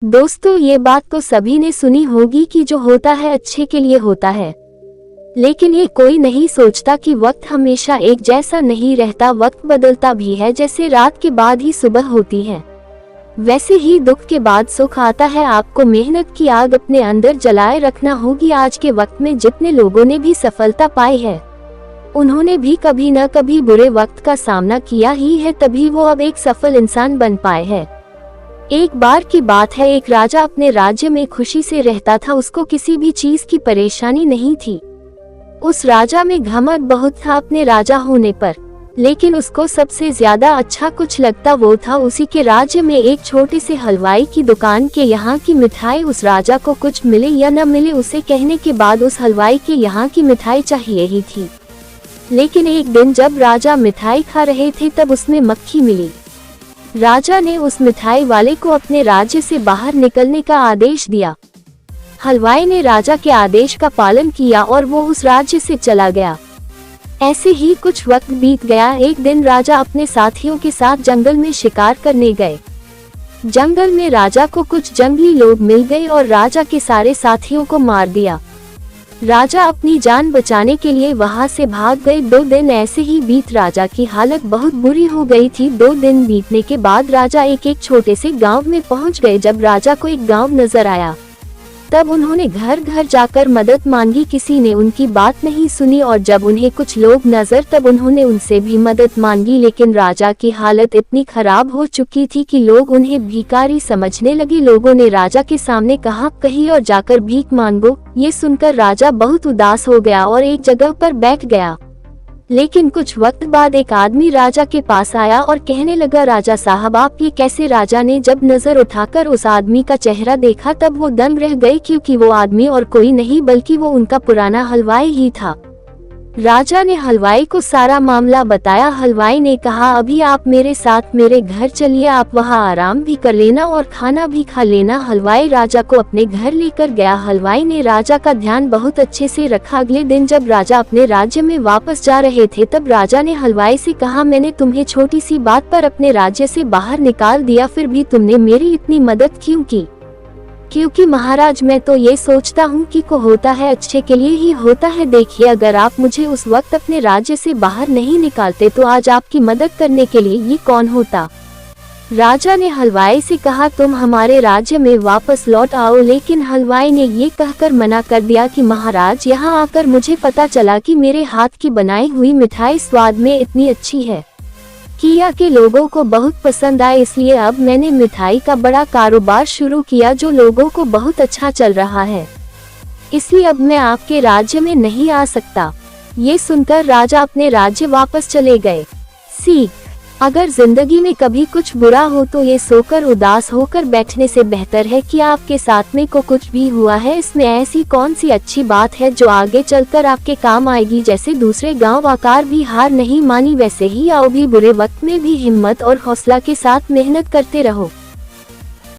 दोस्तों, ये बात तो सभी ने सुनी होगी कि जो होता है अच्छे के लिए होता है। लेकिन ये कोई नहीं सोचता कि वक्त हमेशा एक जैसा नहीं रहता, वक्त बदलता भी है। जैसे रात के बाद ही सुबह होती है, वैसे ही दुख के बाद सुख आता है। आपको मेहनत की आग अपने अंदर जलाए रखना होगी। आज के वक्त में जितने लोगों ने भी सफलता पाई है, उन्होंने भी कभी न कभी बुरे वक्त का सामना किया ही है, तभी वो अब एक सफल इंसान बन पाए हैं। एक बार की बात है, एक राजा अपने राज्य में खुशी से रहता था। उसको किसी भी चीज की परेशानी नहीं थी। उस राजा में घमंड बहुत था अपने राजा होने पर, लेकिन उसको सबसे ज्यादा अच्छा कुछ लगता वो था उसी के राज्य में एक छोटे से हलवाई की दुकान के यहाँ की मिठाई। उस राजा को कुछ मिले या न मिले, उसे कहने के बाद उस हलवाई के यहाँ की मिठाई चाहिए ही थी। लेकिन एक दिन जब राजा मिठाई खा रहे थे, तब उसमें मक्खी मिली। राजा ने उस मिठाई वाले को अपने राज्य से बाहर निकलने का आदेश दिया। हलवाई ने राजा के आदेश का पालन किया और वो उस राज्य से चला गया। ऐसे ही कुछ वक्त बीत गया। एक दिन राजा अपने साथियों के साथ जंगल में शिकार करने गए। जंगल में राजा को कुछ जंगली लोग मिल गए और राजा के सारे साथियों को मार दिया। राजा अपनी जान बचाने के लिए वहां से भाग गए। 2 दिन ऐसे ही बीत, राजा की हालत बहुत बुरी हो गई थी। 2 दिन बीतने के बाद राजा एक छोटे से गांव में पहुंच गए। जब राजा को एक गांव नजर आया, तब उन्होंने घर घर जाकर मदद मांगी। किसी ने उनकी बात नहीं सुनी और जब उन्हें कुछ लोग नजर, तब उन्होंने उनसे भी मदद मांगी। लेकिन राजा की हालत इतनी खराब हो चुकी थी कि लोग उन्हें भिखारी समझने लगे। लोगों ने राजा के सामने कहा, कहीं और जाकर भीख मांगो। ये सुनकर राजा बहुत उदास हो गया और एक जगह पर बैठ गया। लेकिन कुछ वक्त बाद एक आदमी राजा के पास आया और कहने लगा, राजा साहब आप ये कैसे? राजा ने जब नजर उठाकर उस आदमी का चेहरा देखा, तब वो दंग रह गए, क्योंकि वो आदमी और कोई नहीं बल्कि वो उनका पुराना हलवाई ही था। राजा ने हलवाई को सारा मामला बताया। हलवाई ने कहा, अभी आप मेरे साथ मेरे घर चलिए, आप वहां आराम भी कर लेना और खाना भी खा लेना। हलवाई राजा को अपने घर लेकर गया। हलवाई ने राजा का ध्यान बहुत अच्छे से रखा। अगले दिन जब राजा अपने राज्य में वापस जा रहे थे, तब राजा ने हलवाई से कहा, मैंने तुम्हें छोटी सी बात पर अपने राज्य से बाहर निकाल दिया, फिर भी तुमने मेरी इतनी मदद क्यों की? क्योंकि महाराज, मैं तो ये सोचता हूँ कि को होता है अच्छे के लिए ही होता है। देखिए, अगर आप मुझे उस वक्त अपने राज्य से बाहर नहीं निकालते, तो आज आपकी मदद करने के लिए ये कौन होता? राजा ने हलवाई से कहा, तुम हमारे राज्य में वापस लौट आओ। लेकिन हलवाई ने ये कहकर मना कर दिया कि महाराज, यहाँ आकर मुझे पता चला कि मेरे हाथ की बनाई हुई मिठाई स्वाद में इतनी अच्छी है किया के लोगों को बहुत पसंद आए, इसलिए अब मैंने मिठाई का बड़ा कारोबार शुरू किया जो लोगों को बहुत अच्छा चल रहा है। इसलिए अब मैं आपके राज्य में नहीं आ सकता। ये सुनकर राजा अपने राज्य वापस चले गए। सीख: अगर जिंदगी में कभी कुछ बुरा हो तो ये सोकर उदास होकर बैठने से बेहतर है कि आपके साथ में को कुछ भी हुआ है, इसमें ऐसी कौन सी अच्छी बात है जो आगे चलकर आपके काम आएगी। जैसे दूसरे गांव आकार भी हार नहीं मानी, वैसे ही आओ भी बुरे वक्त में भी हिम्मत और हौसला के साथ मेहनत करते रहो।